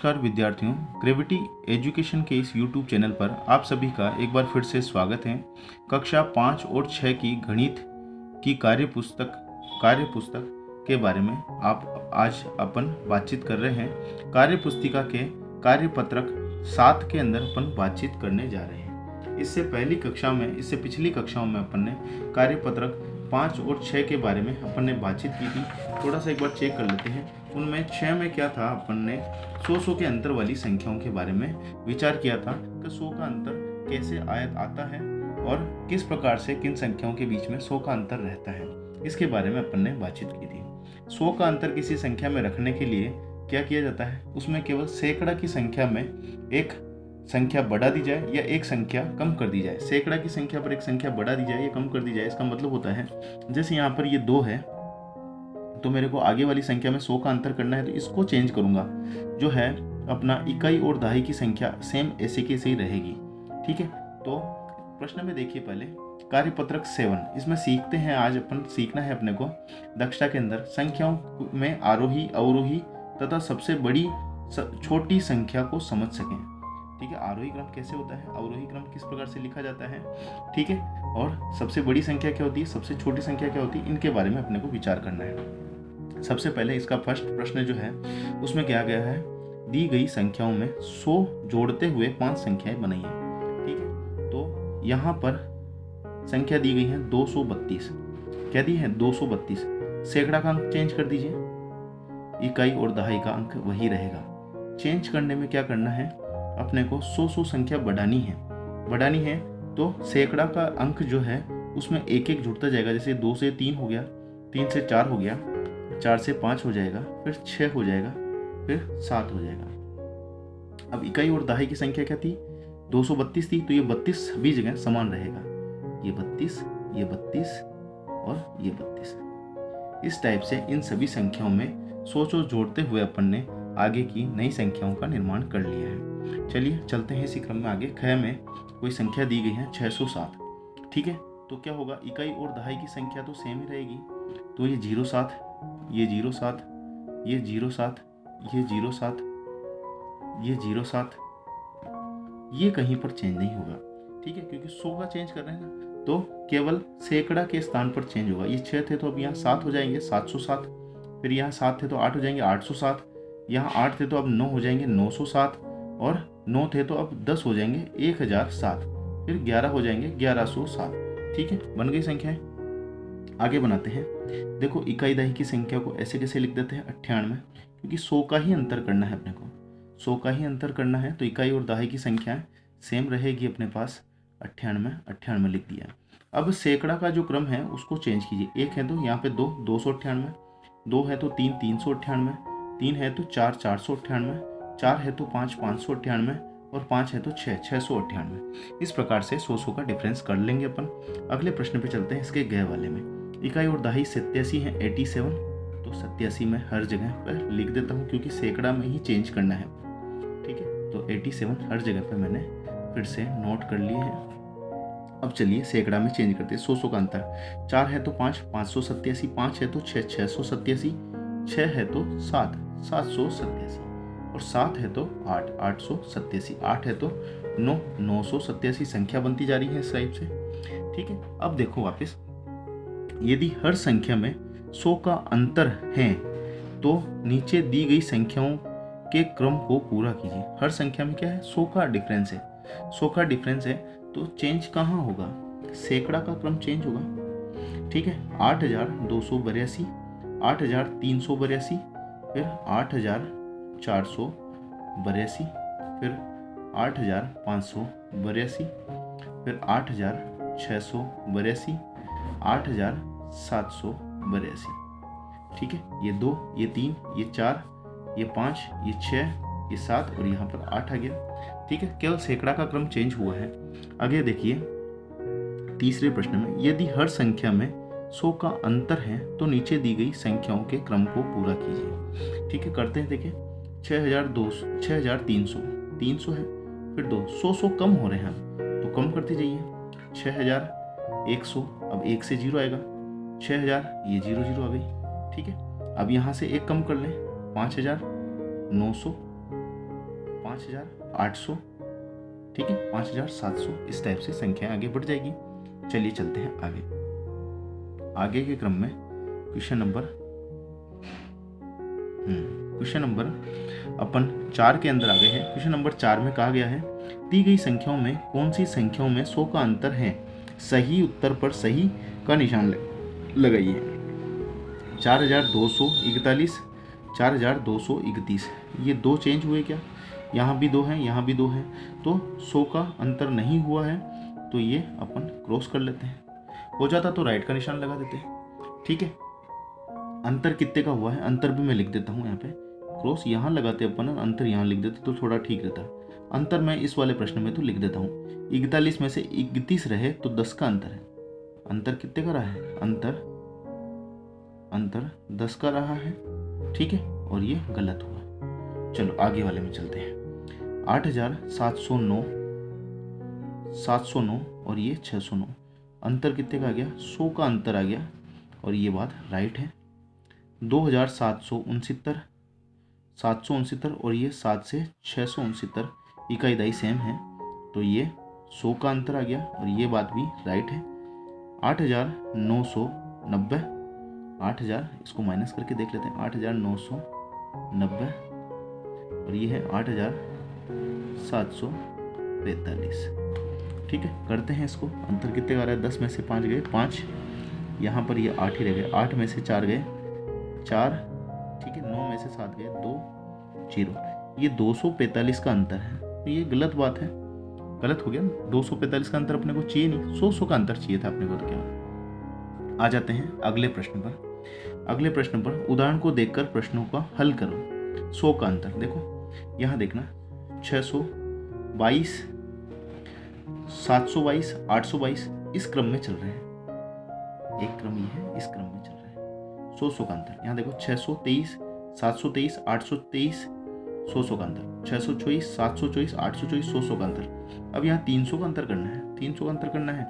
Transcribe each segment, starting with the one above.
नमस्कार विद्यार्थियों, gravity education के इस YouTube चैनल पर आप सभी का एक बार फिर से स्वागत है। कक्षा 5 और 6 की गणित की कार्यपुस्तक के बारे में आज अपन बातचीत कर रहे हैं। कार्यपुस्तिका के कार्यपत्रक 7 के अंदर अपन बातचीत करने जा रहे हैं। इससे पिछली कक्षाओं में अपन ने कार्यपत्रक 5 और 6 के बारे में अपन ने बातचीत की थी। थोड़ा सा एक बार चेक कर लेते हैं। उनमें 6 में क्या था, अपन ने 100 के अंतर वाली संख्याओं के बारे में विचार किया था कि 100 का अंतर कैसे आता है और किस प्रकार से किन संख्याओं के बीच में 100 का अंतर रहता है, इसके बारे में अपन ने बातचीत की थी। 100 का अंतर किसी संख्या में रखने के लिए क्या किया जाता है, उसमें केवल सैकड़ा की संख्या में एक संख्या बढ़ा दी जाए या एक संख्या कम कर दी जाए। सैकड़ा की संख्या पर एक संख्या बढ़ा दी जाए या कम कर दी जाए। इसका मतलब होता है जैसे यहाँ पर ये 2 है तो मेरे को आगे वाली संख्या में 100 का अंतर करना है तो इसको चेंज करूंगा, जो है अपना इकाई और दहाई की संख्या सेम ऐसे की ऐसे ही रहेगी। ठीक है, तो प्रश्न में देखिए पहले कार्यपत्रक 7। इसमें सीखते हैं, आज अपन सीखना है अपने को दक्षता के अंदर संख्याओं में आरोही अवरोही तथा सबसे बड़ी छोटी संख्या को समझ सकें। ठीक है, आरोही क्रम कैसे होता है, अवरोही क्रम किस प्रकार से लिखा जाता है, ठीक है, और सबसे बड़ी संख्या क्या होती है, सबसे छोटी संख्या क्या होती है, इनके बारे में अपने को विचार करना है। सबसे पहले इसका फर्स्ट प्रश्न जो है उसमें क्या गया है, दी गई संख्याओं में 100 जोड़ते हुए 5 संख्याएं बनाई हैं। ठीक है, तो यहाँ पर संख्या दी गई है 232। क्या दी है 232। सैकड़ा का अंक चेंज कर दीजिए, इकाई और दहाई का अंक वही रहेगा। चेंज करने में क्या करना है, अपने को 100 संख्या बढ़ानी है तो सैकड़ा का अंक जो है उसमें एक एक जुड़ता जाएगा। जैसे 2 से 3 हो गया, 3 से 4 हो गया, 4 से 5 हो जाएगा, फिर 6 हो जाएगा, फिर 7 हो जाएगा। अब इकाई और दहाई की संख्या क्या थी, 232 थी, तो ये 32 सभी जगह समान रहेगा। ये 32, ये 32 और ये 32। इस टाइप से इन सभी संख्याओं में 100 जोड़ते हुए अपन ने आगे की नई संख्याओं का निर्माण कर लिया है। चलिए चलते हैं इसी क्रम में आगे। ख में कोई संख्या दी गई है 607। ठीक है, तो क्या होगा, इकाई और दहाई की संख्या तो सेम ही रहेगी, तो ये 07, ये 07, ये 07, ये 07, ये 07, ये कहीं पर चेंज नहीं होगा। ठीक है, क्योंकि 100 का चेंज कर रहे हैं ना, तो केवल सैकड़ा के स्थान पर चेंज होगा। ये 6 थे तो अब यहाँ 7 हो जाएंगे, 707, फिर यहाँ 7 थे तो 8 हो जाएंगे, 807, यहाँ 8 थे तो अब 9 हो जाएंगे, 907, और 9 थे तो अब 10 हो जाएंगे, 1007, फिर 11 हो जाएंगे, 1107। ठीक है, बन गई संख्याएं। आगे बनाते हैं। देखो, इकाई दहाई की संख्या को ऐसे कैसे लिख देते हैं, 98, क्योंकि 100 का ही अंतर करना है अपने को, 100 का ही अंतर करना है, तो इकाई और दहाई की संख्याएं सेम रहेगी अपने पास। 98 लिख दिया। अब सैकड़ा का जो क्रम है उसको चेंज कीजिए। 1 है तो यहाँ पे 2, 298, 2 है तो 3, 398, 3 है तो 4, 498, 4 है तो 5, 598, और 5 है तो 6, 698। इस प्रकार से 100 का डिफरेंस कर लेंगे अपन। अगले प्रश्न पे चलते हैं, इसके गए वाले में। इकाई और दहाई 87 है, 87, तो 87 में हर जगह पर लिख देता हूँ क्योंकि सैकड़ा में ही चेंज करना है। ठीक है, तो 87 हर जगह पर मैंने फिर से नोट कर लिए हैं। अब चलिए सैकड़ा में चेंज करते हैं। 100 का अंतर, 4 है तो 5, 587, 5 है तो 6, 687, 6 है तो 7, 787, और 7 है तो 8, 887, 8 है तो 9, 987 संख्या बनती जा रही है इस टाइप से। ठीक है, अब देखो वापस, यदि हर संख्या में 100 का अंतर है तो नीचे दी गई संख्याओं के क्रम को पूरा कीजिए। हर संख्या में क्या है, 100 का डिफरेंस है, 100 का डिफरेंस है, तो चेंज कहाँ होगा, सैकड़ा का क्रम चेंज होगा। ठीक है, 8282, 8382, फिर 8482, फिर 8582, फिर 8682, 8782। ठीक है, ये 2, ये 3, ये 4, ये 5, ये 6, ये 7, और यहाँ पर 8 आ गया। ठीक है, केवल सैकड़ा का क्रम चेंज हुआ है। आगे देखिए तीसरे प्रश्न में, यदि हर संख्या में 100 का अंतर है तो नीचे दी गई संख्याओं के क्रम को पूरा कीजिए। ठीक है, करते हैं। देखिए 6200, 6300, 300 है, फिर 2, 100 कम हो रहे हैं तो कम करते जाइए। 6100, अब 1 से 0 आएगा, 6000, ये 0 0 आ गई। ठीक है, अब यहाँ से 1 कम कर लें, 5900, 5800, ठीक है, 5700, इस टाइप से संख्याएं आगे बढ़ जाएगी। चलिए चलते हैं आगे के क्रम में। क्वेश्चन नंबर अपन 4 के अंदर आ गए हैं। क्वेश्चन नंबर 4 में कहा गया है, दी गई संख्याओं में कौन सी संख्याओं में 100 का अंतर है? सही उत्तर पर सही का निशान लगाइए। 4241, 4231, ये दो चेंज हुए क्या? यहाँ भी 2 हैं, यहाँ भी 2 हैं, तो 100 का अंतर नहीं हुआ है, तो ये अपन क्रॉस कर लेते हैं। हो जाता तो राइट का निशान लगा देते हैं, ठीक है। अंतर कितने का हुआ है, अंतर भी मैं लिख देता हूँ यहाँ पे, क्रॉस यहाँ लगाते अपन, अंतर यहाँ लिख देते तो थोड़ा ठीक रहता है। अंतर मैं इस वाले प्रश्न में तो लिख देता हूँ, 41 में से 31 रहे तो 10 का अंतर है। अंतर कितने का रहा है? अंतर 10 का रहा है, ठीक है, और ये गलत हुआ। चलो आगे वाले में चलते हैं। 8709, 709 और ये 609, अंतर कितने का आ गया? 100 का अंतर आ गया, और ये बात राइट है। 2769, 769 और ये 7 से 669, इकाई दाई सेम है, तो ये 100 का अंतर आ गया, और ये बात भी राइट है। 8990, 8000, इसको माइनस करके देख लेते हैं, 8990 और ये है 8745, ठीक है। करते हैं इसको, अंतर कितने का आ रहा है? 10 में से 5 गए 5, यहाँ पर ये 8 ही रह गए, 8 में से 4 गए 4, ठीक है, 9 में से 7 गए 2, 0, ये 245 का अंतर है, तो ये गलत बात है, गलत हो गया। 245 का अंतर अपने को चाहिए नहीं, 100 का अंतर चाहिए था अपने को, तो क्या। आ जाते हैं अगले प्रश्न पर। अगले प्रश्न पर उदाहरण को देखकर प्रश्नों का हल करो। 100 का अंतर देखो, यहाँ देखना, 622, 722, 822 इस क्रम में चल रहे हैं, एक क्रम ये है, इस क्रम में चल रहे हैं। 100 का अंतर, यहाँ देखो 623, 723, 823, 100 का अंतर, 624, 724, 824, 100 का अंतर। अब यहाँ 300 का अंतर करना है, 300 का अंतर करना है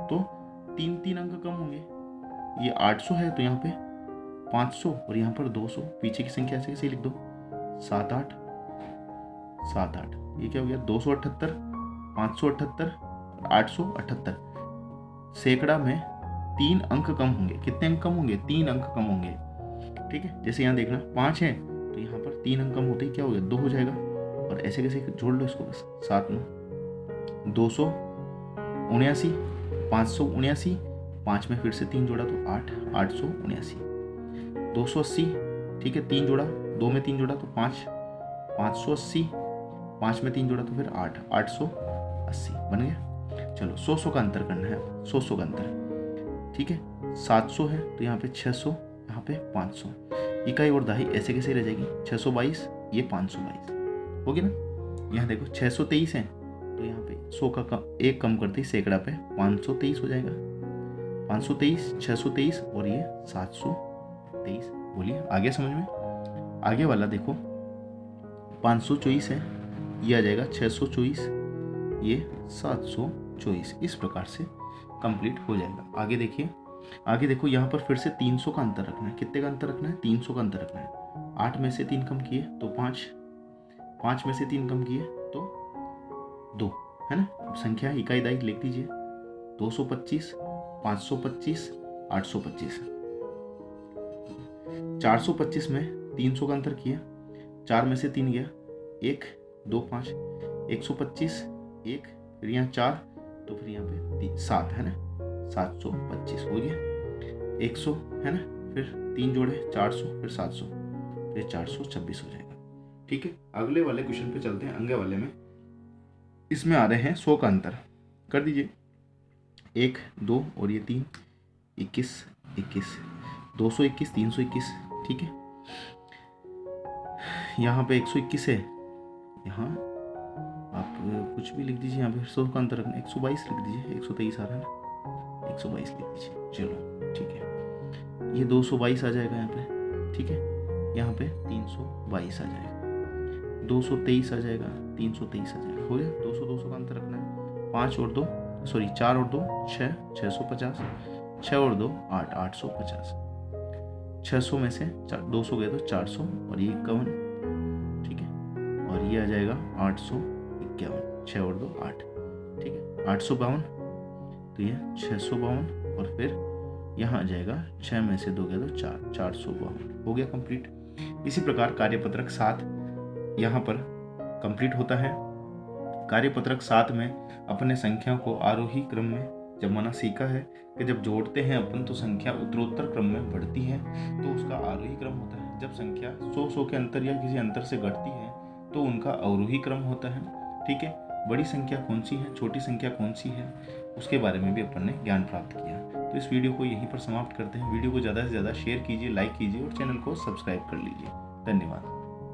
तो 3 अंक कम होंगे। ये 800 है तो यहाँ पे 500 और यहाँ पर 200, पीछे की संख्या ऐसे कैसे लिख दो, 7 8 7 8, ये क्या हो गया? 278, 578, 878। सैकड़ा में 3 अंक कम होंगे। कितने अंक कम होंगे? 3 अंक कम होंगे, ठीक है। जैसे यहाँ देखना 5 है तो यहाँ पर 3 अंक कम होते ही क्या हो गया? 2 हो जाएगा, और ऐसे कैसे जोड़ लो इसको, बस 7 9, 279, 579, 5 में फिर से 3 जोड़ा तो 8, 879, 280, ठीक है, 3 जोड़ा, 2 में 3 जोड़ा तो 5, 580, 5 में 3 जोड़ा तो फिर 8, 880 बन गया। चलो 100 का अंतर करना है, 100 का अंतर, ठीक है। 700 है तो यहाँ पे 600, यहाँ पे 500, इकाई और दहाई ऐसे कैसे रह जाएगी? 622, ये 522 होगी ना। यहाँ देखो 623 है तो यहाँ पे 100 का एक कम करते ही सैकड़ा पे 523 हो जाएगा, 523, 623 और ये 723। बोलिए आगे समझ में? आगे वाला देखो 524 है, ये आ जाएगा 624, ये 724, इस प्रकार से कंप्लीट हो जाएगा। आगे देखिए, आगे देखो, यहाँ पर फिर से 300 का अंतर रखना है। कितने का अंतर रखना है? 300 का अंतर रखना है। 8 में से 3 कम किए तो 5, 5 में से 3 कम किए तो 2, है ना। अब संख्या इकाई दाई लिख दीजिए, 225, 525, 825। 425 में 300 का अंतर किया, 4 में से 3 गया, 1 2 5, 125, 1 फिर यहाँ 4 तो फिर यहाँ पे 7 है ना, 725 हो गया। 100 है ना, फिर 3 जोड़े 400, फिर 700, फिर 426 हो जाएगा, ठीक है। अगले वाले क्वेश्चन पे चलते हैं, अगले वाले में इसमें आ रहे हैं 100 का अंतर कर दीजिए, 1 2 और ये 3, 21 21, 221, 321, ठीक है। यहाँ पे 121 है, यहाँ आप कुछ भी लिख दीजिए, यहाँ पे 100 का अंतर रखना, 122 लिख दीजिए, 123 आ रहा है ना, 122 लिख दीजिए, चलो ठीक है। ये 222 आ जाएगा यहाँ पे, ठीक है। यहाँ पे 322 आ जाएगा, 223 आ जाएगा, 323 आ जाएगा, हो गया। 200 का अंतर रखना है, 5 और 2 सॉरी 4 और 2 6, 650, 6 और 2 8, 850। 600 में से 200 गए तो 400 और ये 51, ठीक है। और और ये आ जाएगा 851, 6 और 2 8, ठीक है 852, तो ये 652 और फिर यहाँ आ जाएगा 6 में से 2 गया तो 4, 452 हो गया कंप्लीट। इसी प्रकार कार्यपत्रक 7 यहाँ पर कंप्लीट होता है। कार्यपत्रक 7 में अपने संख्या को आरोही क्रम में जमाना सीखा है कि जब जोड़ते हैं अपन तो संख्या उत्तरोत्तर क्रम में बढ़ती है, तो उसका आरोही क्रम होता है। जब संख्या 100 के अंतर या किसी अंतर से घटती है तो उनका अवरोही क्रम होता है, ठीक है। बड़ी संख्या कौन सी है, छोटी संख्या कौन सी है, उसके बारे में भी अपन ने ज्ञान प्राप्त किया। तो इस वीडियो को यहीं पर समाप्त करते हैं। वीडियो को ज़्यादा से ज़्यादा शेयर कीजिए, लाइक कीजिए और चैनल को सब्सक्राइब कर लीजिए। धन्यवाद।